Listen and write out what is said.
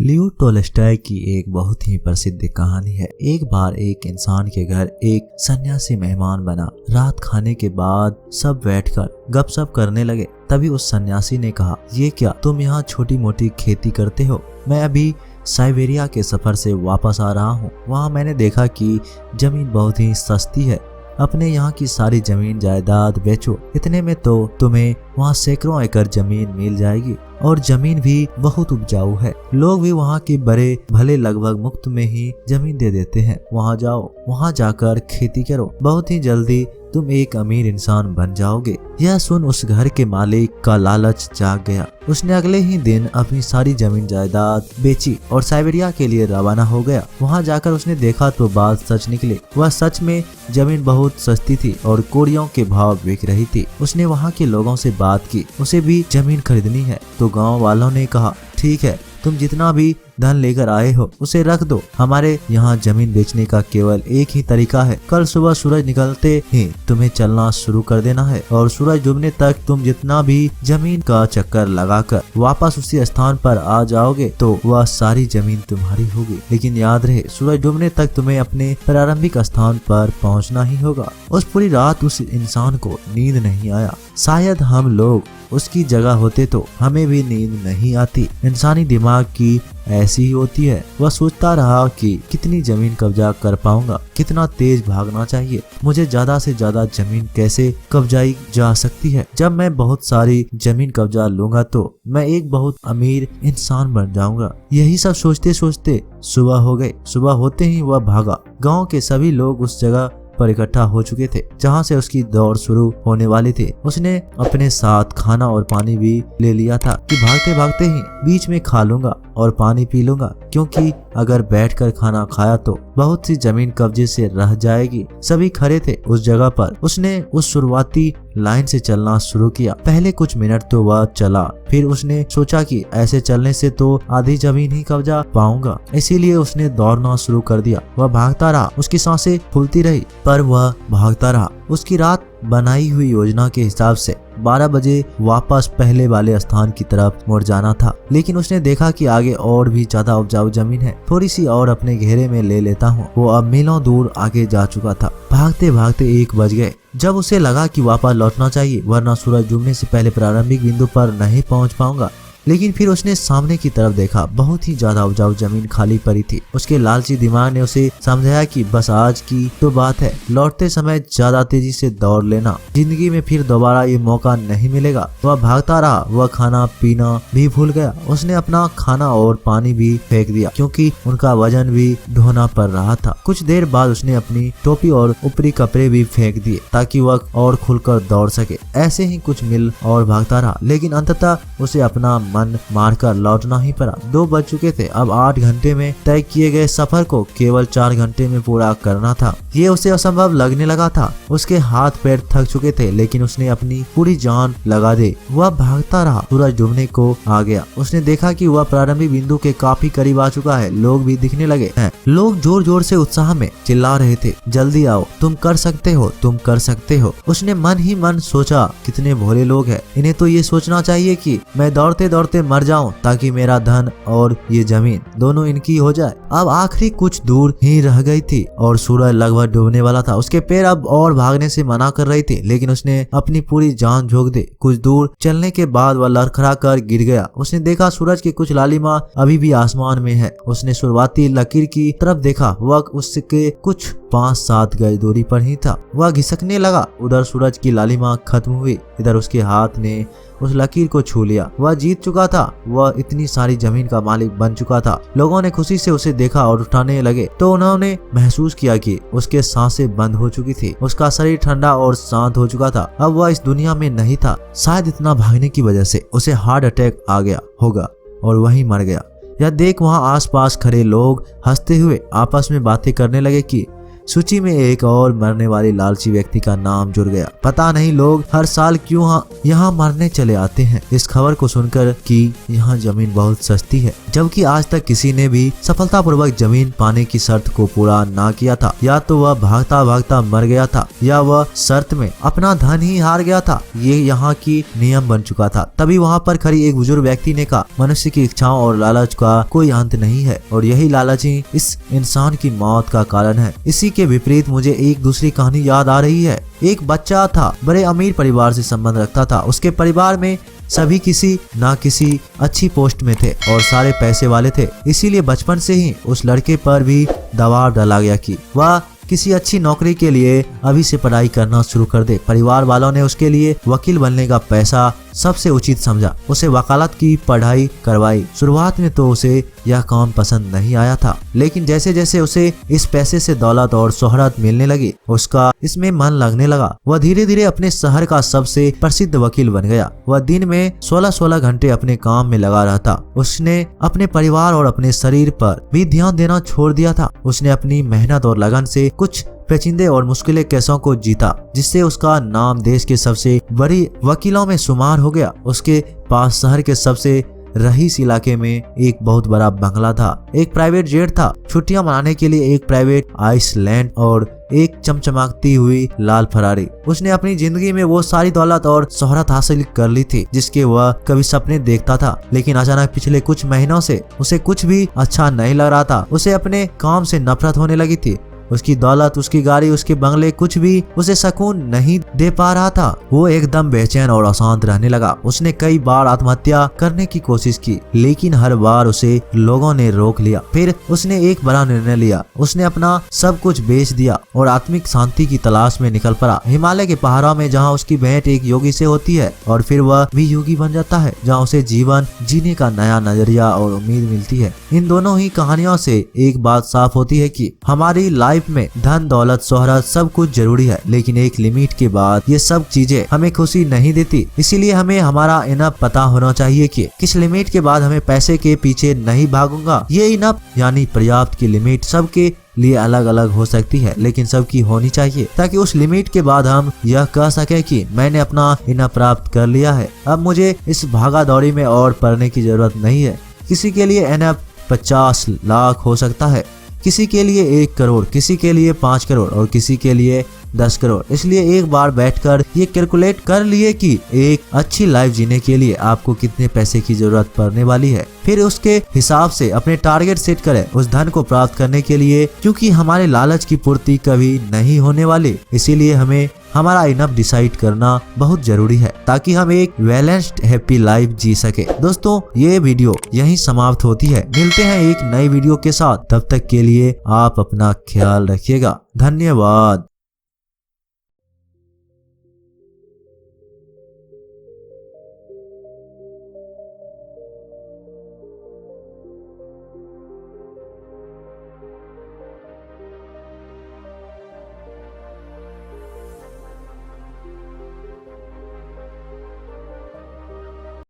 लियो Tolstoy की एक बहुत ही प्रसिद्ध कहानी है। एक बार एक इंसान के घर एक सन्यासी मेहमान बना। रात खाने के बाद सब बैठकर गपशप करने लगे। तभी उस सन्यासी ने कहा, ये क्या तुम यहाँ छोटी मोटी खेती करते हो? मैं अभी साइबेरिया के सफर से वापस आ रहा हूँ। वहाँ मैंने देखा कि जमीन बहुत ही सस्ती है। अपने यहाँ की सारी जमीन जायदाद बेचो, इतने में तो तुम्हें वहाँ सैकड़ों एकड़ जमीन मिल जाएगी और जमीन भी बहुत उपजाऊ है। लोग भी वहाँ के बड़े भले लगभग मुफ्त में ही जमीन दे देते हैं। वहाँ जाओ, वहाँ जाकर खेती करो, बहुत ही जल्दी तुम एक अमीर इंसान बन जाओगे। यह सुन उस घर के मालिक का लालच जाग गया। उसने अगले ही दिन अपनी सारी जमीन जायदाद बेची और साइबेरिया के लिए रवाना हो गया। वहाँ जाकर उसने देखा तो बात सच निकली। वह सच में जमीन बहुत सस्ती थी और कौड़ियों के भाव बिक रही थी। उसने वहाँ के लोगों से बात की, उसे भी जमीन खरीदनी है। तो गाँव वालों ने कहा, ठीक है, तुम जितना भी धन लेकर आए हो उसे रख दो। हमारे यहाँ जमीन बेचने का केवल एक ही तरीका है। कल सुबह सूरज निकलते ही तुम्हें चलना शुरू कर देना है और सूरज डूबने तक तुम जितना भी जमीन का चक्कर लगाकर वापस उसी स्थान पर आ जाओगे तो वह सारी जमीन तुम्हारी होगी। लेकिन याद रहे, सूरज डूबने तक तुम्हें अपने प्रारंभिक स्थान पर पहुँचना ही होगा। उस पूरी रात उस इंसान को नींद नहीं आया। शायद हम लोग उसकी जगह होते तो हमें भी नींद नहीं आती। इंसानी दिमाग की ऐसी ही होती है। वह सोचता रहा कि कितनी जमीन कब्जा कर पाऊंगा, कितना तेज भागना चाहिए, मुझे ज्यादा से ज्यादा जमीन कैसे कब्जाई जा सकती है। जब मैं बहुत सारी जमीन कब्जा लूंगा तो मैं एक बहुत अमीर इंसान बन जाऊंगा। यही सब सोचते सोचते सुबह हो गई। सुबह होते ही वह भागा। गाँव के सभी लोग उस जगह पर इकट्ठा हो चुके थे जहां से उसकी दौड़ शुरू होने वाली थी। उसने अपने साथ खाना और पानी भी ले लिया था कि भागते भागते ही बीच में खा लूंगा और पानी पी लूंगा, क्योंकि अगर बैठकर खाना खाया तो बहुत सी जमीन कब्जे से रह जाएगी। सभी खड़े थे उस जगह पर। उसने उस शुरुआती लाइन से चलना शुरू किया। पहले कुछ मिनट तो वह चला, फिर उसने सोचा कि ऐसे चलने से तो आधी जमीन ही कब्जा पाऊंगा, इसीलिए उसने दौड़ना शुरू कर दिया। वह भागता रहा, उसकी सांसें फूलती रही, पर वह भागता रहा। उसकी रात बनाई हुई योजना के हिसाब से 12 बजे वापस पहले वाले स्थान की तरफ मुड़ जाना था। लेकिन उसने देखा कि आगे और भी ज्यादा उपजाऊ जमीन है, थोड़ी सी और अपने घेरे में ले लेता हूँ। वो अब मीलों दूर आगे जा चुका था। भागते भागते 1 बज गए। जब उसे लगा कि वापस लौटना चाहिए, वरना सूरज डूबने से पहले प्रारंभिक बिंदु पर नहीं पहुंच पाऊंगा। लेकिन फिर उसने सामने की तरफ देखा। बहुत ही ज्यादा उपजाऊ जमीन खाली पड़ी थी। उसके लालची दिमाग ने उसे समझाया कि बस आज की तो बात है, लौटते समय ज्यादा तेजी से दौड़ लेना, जिंदगी में फिर दोबारा ये मौका नहीं मिलेगा। वह भागता रहा। वह खाना पीना भी भूल गया। उसने अपना खाना और पानी भी फेंक दिया, क्योंकि उनका वजन भी ढोना पड़ रहा था। कुछ देर बाद उसने अपनी टोपी और ऊपरी कपड़े भी फेंक दिए ताकि वह और खुलकर दौड़ सके। ऐसे ही कुछ मील और भागता रहा, लेकिन अंततः उसे अपना मन मारकर लौटना ही पड़ा। 2 बज चुके थे। अब 8 घंटे में तय किए गए सफर को केवल 4 घंटे में पूरा करना था। ये उसे असंभव लगने लगा था। उसके हाथ पैर थक चुके थे, लेकिन उसने अपनी पूरी जान लगा दी। वह भागता रहा। सूरज डूबने को आ गया। उसने देखा कि वह प्रारंभिक बिंदु के काफी करीब आ चुका है। लोग भी दिखने लगे हैं। लोग जोर जोर से उत्साह में चिल्ला रहे थे, जल्दी आओ, तुम कर सकते हो, तुम कर सकते हो। उसने मन ही मन सोचा, कितने भोले लोग हैं, इन्हें तो ये सोचना चाहिए कि मैं दौड़ते दौड़ते मर जाऊं ताकि मेरा धन और ये जमीन दोनों इनकी हो जाए। अब आखिरी कुछ दूर ही रह गई थी और सूरज लगभग डूबने वाला था। उसके पैर अब और भागने से मना कर रही थी, लेकिन उसने अपनी पूरी जान झोंक दी। कुछ दूर चलने के बाद वह लड़खड़ा कर गिर गया। उसने देखा सूरज की कुछ लालिमा अभी भी आसमान में है। उसने शुरुआती लकीर की तरफ देखा। वह उसके कुछ 5-7 गज दूरी पर ही था। वह घिसकने लगा। उधर सूरज की लालिमा खत्म हुई, इधर उसके हाथ ने उस लकीर को छू लिया। वह जीत चुका था। वह इतनी सारी जमीन का मालिक बन चुका था। लोगों ने खुशी से उसे देखा और उठाने लगे तो उन्होंने महसूस किया कि उसके सांसें बंद हो चुकी थी। उसका शरीर ठंडा और शांत हो चुका था। अब वह इस दुनिया में नहीं था। शायद इतना भागने की वजह से उसे हार्ट अटैक आ गया होगा और वहीं मर गया। यह देख वहाँ आसपास खड़े लोग हंसते हुए आपस में बातें करने लगे कि सूची में एक और मरने वाली लालची व्यक्ति का नाम जुड़ गया। पता नहीं लोग हर साल क्यों यहाँ मरने चले आते हैं इस खबर को सुनकर कि यहाँ जमीन बहुत सस्ती है, जबकि आज तक किसी ने भी सफलतापूर्वक जमीन पाने की शर्त को पूरा ना किया था। या तो वह भागता भागता मर गया था या वह शर्त में अपना धन ही हार गया था। ये यहाँ की नियम बन चुका था। तभी वहाँ पर खड़ी एक बुजुर्ग व्यक्ति ने कहा, मनुष्य की इच्छाओं और लालच का कोई अंत नहीं है और यही लालच ही इस इंसान की मौत का कारण है। इसी के विपरीत मुझे एक दूसरी कहानी याद आ रही है। एक बच्चा था, बड़े अमीर परिवार से संबंध रखता था। उसके परिवार में सभी किसी ना किसी अच्छी पोस्ट में थे और सारे पैसे वाले थे। इसीलिए बचपन से ही उस लड़के पर भी दबाव डाला गया कि वह किसी अच्छी नौकरी के लिए अभी से पढ़ाई करना शुरू कर दे। परिवार वालों ने उसके लिए वकील बनने का पैसा सबसे उचित समझा। उसे वकालत की पढ़ाई करवाई। शुरुआत में तो उसे यह काम पसंद नहीं आया था, लेकिन जैसे जैसे उसे इस पैसे से दौलत और शोहरत मिलने लगी, उसका इसमें मन लगने लगा। वह धीरे धीरे अपने शहर का सबसे प्रसिद्ध वकील बन गया। वह दिन में 16-16 घंटे अपने काम में लगा रहता। उसने अपने परिवार और अपने शरीर पर भी ध्यान देना छोड़ दिया था। उसने अपनी मेहनत और लगन से कुछ पेचीदे और मुश्किल केसों को जीता, जिससे उसका नाम देश के सबसे बड़ी वकीलों में शुमार हो गया। उसके पास शहर के सबसे रईस इलाके में एक बहुत बड़ा बंगला था, एक प्राइवेट जेट था, छुट्टियां मनाने के लिए एक प्राइवेट आइसलैंड और एक चमचमाती हुई लाल फरारी। उसने अपनी जिंदगी में वो सारी दौलत और शोहरत हासिल कर ली थी जिसके वह कभी सपने देखता था। लेकिन अचानक पिछले कुछ महीनों से उसे कुछ भी अच्छा नहीं लग रहा था। उसे अपने काम से नफरत होने लगी थी। उसकी दौलत, उसकी गाड़ी, उसके बंगले कुछ भी उसे सुकून नहीं दे पा रहा था। वो एकदम बेचैन और अशांत रहने लगा। उसने कई बार आत्महत्या करने की कोशिश की, लेकिन हर बार उसे लोगों ने रोक लिया। फिर उसने एक बड़ा निर्णय लिया। उसने अपना सब कुछ बेच दिया और आत्मिक शांति की तलाश में निकल पड़ा। हिमालय के पहाड़ों में जहाँ उसकी भेंट एक योगी से होती है और फिर वह भी योगी बन जाता है, जहाँ उसे जीवन जीने का नया नजरिया और उम्मीद मिलती है। इन दोनों ही कहानियों से एक बात साफ होती है कि हमारी लाइफ में धन, दौलत, शोहरत सब कुछ जरूरी है, लेकिन एक लिमिट के बाद ये सब चीजें हमें खुशी नहीं देती। इसीलिए हमें हमारा इनफ पता होना चाहिए कि किस लिमिट के बाद हमें पैसे के पीछे नहीं भागूंगा। ये इनफ यानी पर्याप्त की लिमिट सबके लिए अलग अलग हो सकती है, लेकिन सबकी होनी चाहिए, ताकि उस लिमिट के बाद हम यह कह सके कि मैंने अपना इनफ प्राप्त कर लिया है। अब मुझे इस भागा दौड़ी में और पढ़ने की जरूरत नहीं है। किसी के लिए इनफ 50 लाख हो सकता है, किसी के लिए 1 करोड़, किसी के लिए 5 करोड़ और किसी के लिए 10 करोड़। इसलिए एक बार बैठकर ये कैलकुलेट कर लिए कि एक अच्छी लाइफ जीने के लिए आपको कितने पैसे की जरूरत पड़ने वाली है। फिर उसके हिसाब से अपने टारगेट सेट करें उस धन को प्राप्त करने के लिए, क्योंकि हमारे लालच की पूर्ति कभी नहीं होने वाली। इसीलिए हमें हमारा इनफ डिसाइड करना बहुत जरूरी है, ताकि हम एक बैलेंस्ड हैप्पी लाइफ जी सके। दोस्तों, ये वीडियो यहीं समाप्त होती है। मिलते हैं एक नई वीडियो के साथ। तब तक के लिए आप अपना ख्याल रखिएगा। धन्यवाद।